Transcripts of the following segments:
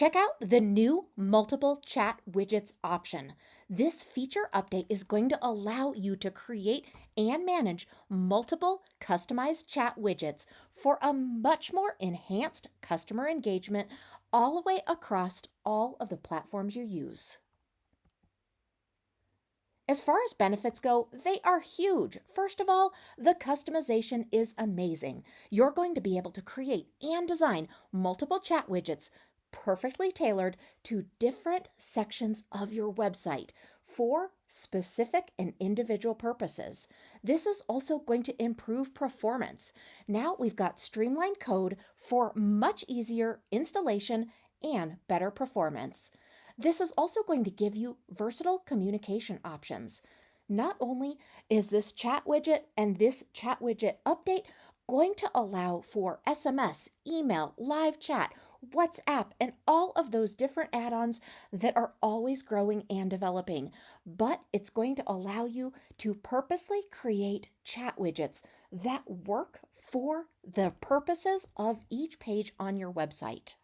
Check out the new multiple chat widgets option. This feature update is going to allow you to create and manage multiple customized chat widgets for a much more enhanced customer engagement all the way across all of the platforms you use. As far as benefits go, they are huge. First of all, the customization is amazing. You're going to be able to create and design multiple chat widgets perfectly tailored to different sections of your website for specific and individual purposes. This is also going to improve performance. Now we've got streamlined code for much easier installation and better performance. This is also going to give you versatile communication options. Not only is this chat widget and this chat widget update going to allow for SMS, email, live chat, WhatsApp, and all of those different add-ons that are always growing and developing, but it's going to allow you to purposely create chat widgets that work for the purposes of each page on your website.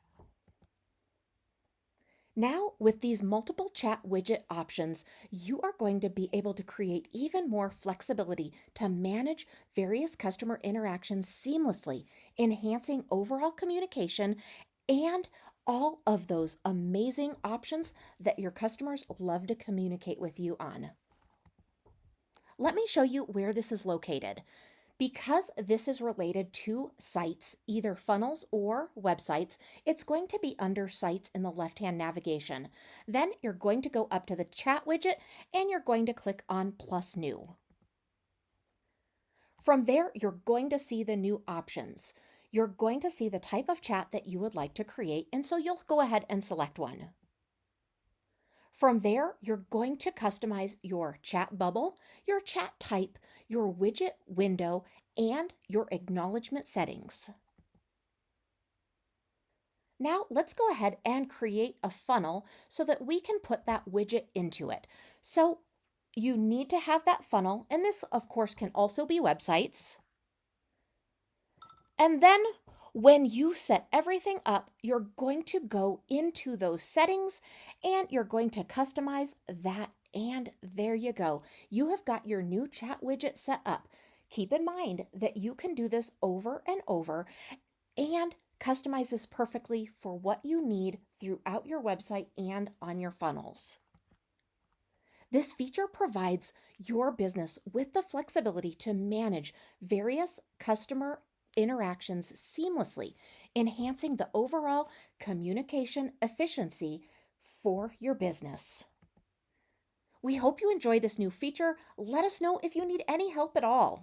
Now, with these multiple chat widget options, you are going to be able to create even more flexibility to manage various customer interactions seamlessly, enhancing overall communication and all of those amazing options that your customers love to communicate with you on. Let me show you where this is located. Because this is related to sites, either funnels or websites, it's going to be under sites in the left-hand navigation. Then you're going to go up to the chat widget and you're going to click on plus new. From there, you're going to see the new options. You're going to see the type of chat that you would like to create, and so you'll go ahead and select one. From there, you're going to customize your chat bubble, your chat type, your widget window, and your acknowledgement settings. Now let's go ahead and create a funnel so that we can put that widget into it. So you need to have that funnel, and this of course can also be websites. And then when you set everything up, you're going to go into those settings and you're going to customize that. And there you go. You have got your new chat widget set up. Keep in mind that you can do this over and over and customize this perfectly for what you need throughout your website and on your funnels. This feature provides your business with the flexibility to manage various customer interactions seamlessly, enhancing the overall communication efficiency for your business. We hope you enjoy this new feature. Let us know if you need any help at all.